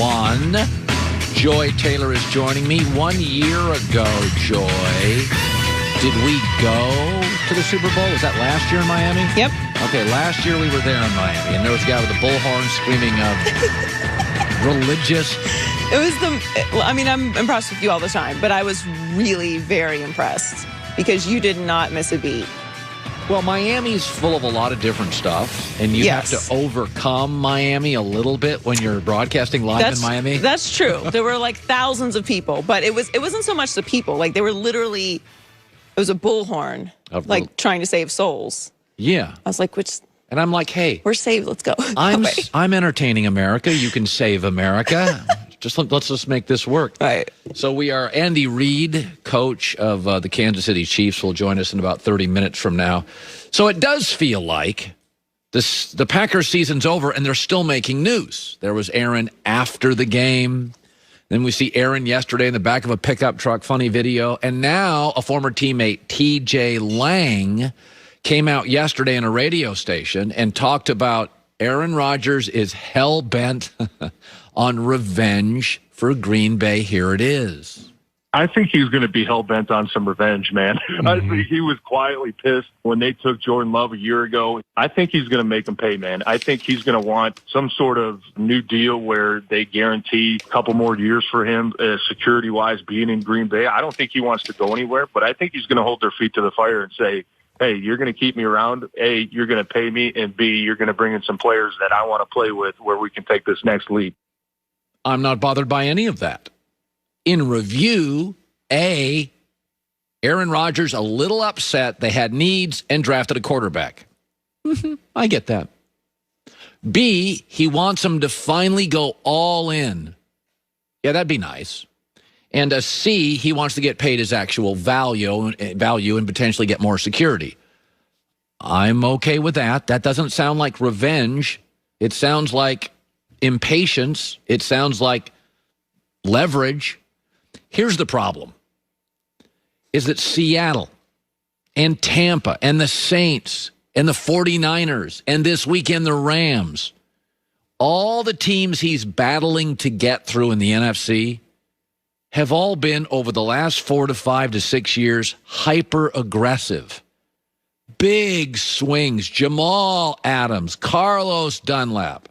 one. Joy Taylor is joining me. 1 year ago, Joy, did we go to the Super Bowl? Was that last year in Miami? Yep. Okay, last year we were there in Miami, and there was a guy with a bullhorn screaming religious. It was I'm impressed with you all the time, but I was really very impressed because you did not miss a beat. Well, Miami's full of a lot of different stuff, and you have to overcome Miami a little bit when you're broadcasting live in Miami. That's true. There were like thousands of people, but it wasn't so much the people. Like they were literally, it was a bullhorn, trying to save souls. Yeah. I was like, and I'm like, hey, we're saved. Let's go. I'm entertaining America. You can save America. Let's just make this work. Right. So we are Andy Reid, coach of the Kansas City Chiefs, will join us in about 30 minutes from now. So it does feel like the Packers season's over and they're still making news. There was Aaron after the game. Then we see Aaron yesterday in the back of a pickup truck, funny video. And now a former teammate, TJ Lang, came out yesterday in a radio station and talked about Aaron Rodgers is hell-bent on revenge for Green Bay. Here it is. I think he's going to be hell-bent on some revenge, man. I think he was quietly pissed when they took Jordan Love a year ago. I think he's going to make him pay, man. I think he's going to want some sort of new deal where they guarantee a couple more years for him, security-wise, being in Green Bay. I don't think he wants to go anywhere, but I think he's going to hold their feet to the fire and say, hey, you're going to keep me around. A, you're going to pay me, and B, you're going to bring in some players that I want to play with where we can take this next leap. I'm not bothered by any of that. In review, A, Aaron Rodgers a little upset they had needs and drafted a quarterback. I get that. B, he wants him to finally go all in. Yeah, that'd be nice. And a C, he wants to get paid his actual value and potentially get more security. I'm okay with that. That doesn't sound like revenge. It sounds like impatience. It sounds like leverage. Here's the problem, is that Seattle and Tampa and the Saints and the 49ers and this weekend the Rams, all the teams he's battling to get through in the NFC have all been, over the last 4 to 5 to 6 years, hyper-aggressive. Big swings. Jamal Adams, Carlos Dunlap,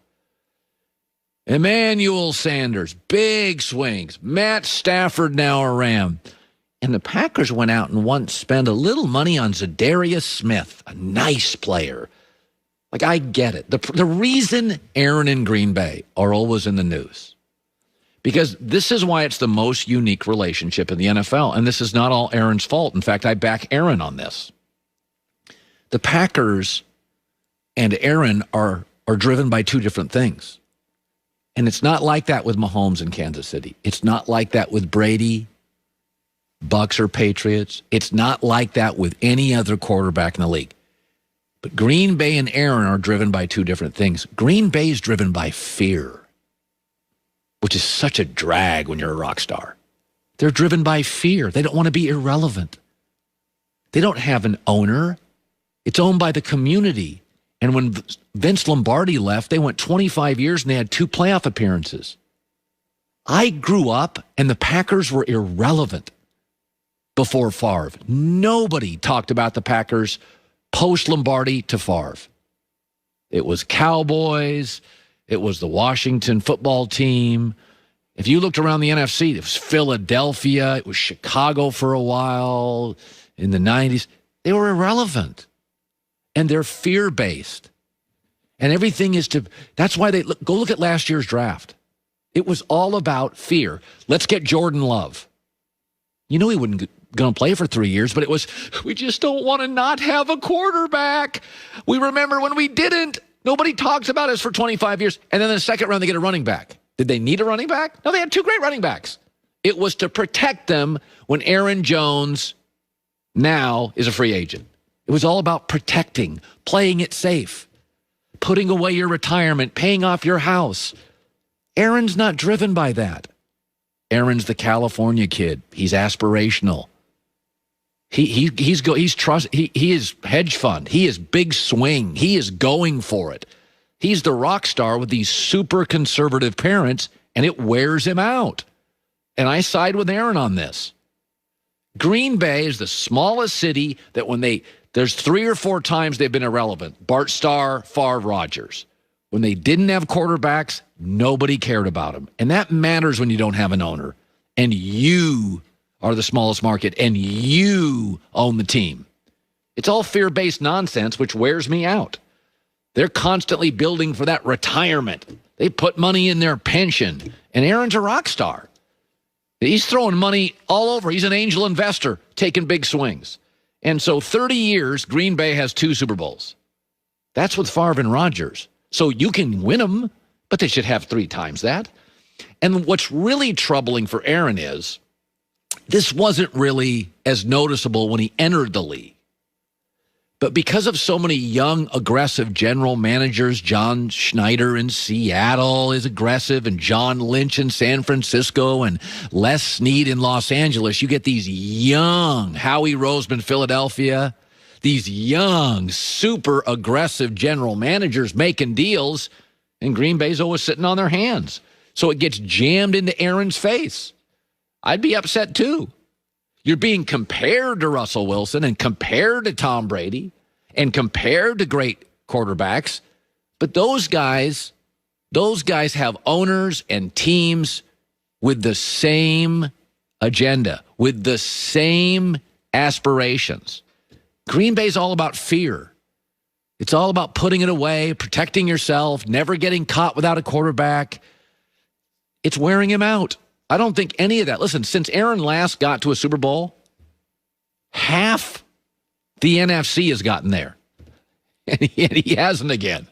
Emmanuel Sanders, big swings. Matt Stafford, now a Ram. And the Packers went out and spent a little money on Zadarius Smith, a nice player. Like, I get it. The reason Aaron and Green Bay are always in the news, because this is why it's the most unique relationship in the NFL, and this is not all Aaron's fault. In fact, I back Aaron on this. The Packers and Aaron are driven by two different things. And it's not like that with Mahomes in Kansas City. It's not like that with Brady, Bucks or Patriots. It's not like that with any other quarterback in the league. But Green Bay and Aaron are driven by two different things. Green Bay is driven by fear, which is such a drag when you're a rock star. They're driven by fear. They don't want to be irrelevant. They don't have an owner. It's owned by the community. And when Vince Lombardi left, they went 25 years and they had 2 playoff appearances. I grew up and the Packers were irrelevant before Favre. Nobody talked about the Packers post-Lombardi to Favre. It was Cowboys. It was the Washington football team. If you looked around the NFC, it was Philadelphia. It was Chicago for a while in the 90s. They were irrelevant. And they're fear-based. And everything is that's why go look at last year's draft. It was all about fear. Let's get Jordan Love. You know he wasn't going to play for 3 years, but it was, we just don't want to not have a quarterback. We remember when we didn't. Nobody talks about us for 25 years. And then in the second round, they get a running back. Did they need a running back? No, they had 2 great running backs. It was to protect them when Aaron Jones now is a free agent. It was all about protecting, playing it safe, putting away your retirement, paying off your house. Aaron's not driven by that. Aaron's the California kid. He's aspirational. He is hedge fund. He is big swing. He is going for it. He's the rock star with these super conservative parents, and it wears him out. And I side with Aaron on this. Green Bay is the smallest city that there's 3 or 4 times they've been irrelevant. Bart Starr, Favre, Rodgers. When they didn't have quarterbacks, nobody cared about them. And that matters when you don't have an owner. And you are the smallest market, and you own the team. It's all fear-based nonsense, which wears me out. They're constantly building for that retirement. They put money in their pension. And Aaron's a rock star. He's throwing money all over. He's an angel investor taking big swings. And so 30 years, Green Bay has 2 Super Bowls. That's with Favre and Rodgers. So you can win them, but they should have 3 times that. And what's really troubling for Aaron is this wasn't really as noticeable when he entered the league. But because of so many young, aggressive general managers, John Schneider in Seattle is aggressive, and John Lynch in San Francisco, and Les Snead in Los Angeles, you get these young, Howie Roseman, Philadelphia, these young, super aggressive general managers making deals, and Green Bay's always sitting on their hands. So it gets jammed into Aaron's face. I'd be upset too. You're being compared to Russell Wilson and compared to Tom Brady and compared to great quarterbacks. But those guys have owners and teams with the same agenda, with the same aspirations. Green Bay's all about fear. It's all about putting it away, protecting yourself, never getting caught without a quarterback. It's wearing him out. I don't think any of that. Listen, since Aaron last got to a Super Bowl, half the NFC has gotten there. And he hasn't again.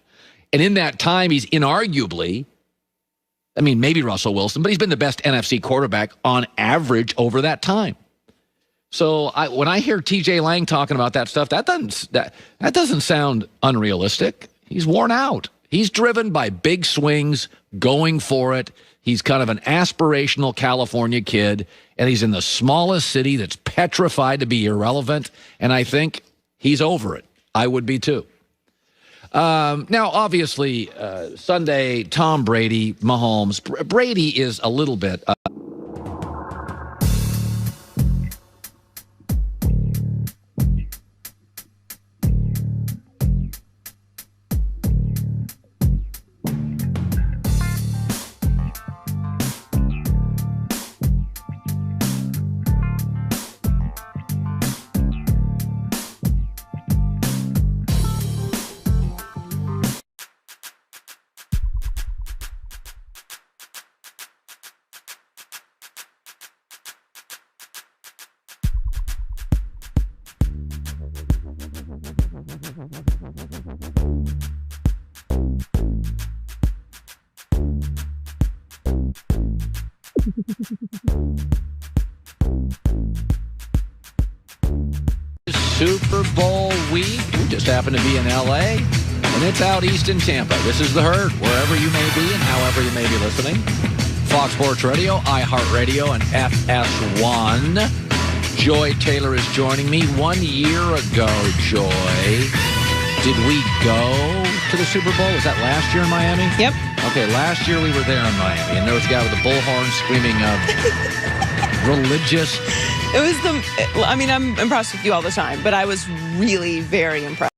And in that time, he's inarguably, maybe Russell Wilson, but he's been the best NFC quarterback on average over that time. So when I hear TJ Lang talking about that stuff, that doesn't sound unrealistic. He's worn out. He's driven by big swings, going for it. He's kind of an aspirational California kid, and he's in the smallest city that's petrified to be irrelevant, and I think he's over it. I would be too. Now, obviously, Sunday, Tom Brady, Mahomes. Brady is a little bit... Super Bowl week. We just happen to be in L.A., and it's out east in Tampa. This is The Herd, wherever you may be and however you may be listening. Fox Sports Radio, iHeartRadio, and FS1. Joy Taylor is joining me. 1 year ago, Joy, did we go to the Super Bowl? Was that last year in Miami? Yep. Okay, last year we were there in Miami, and there was a guy with a bullhorn screaming religious... I'm impressed with you all the time, but I was really very impressed.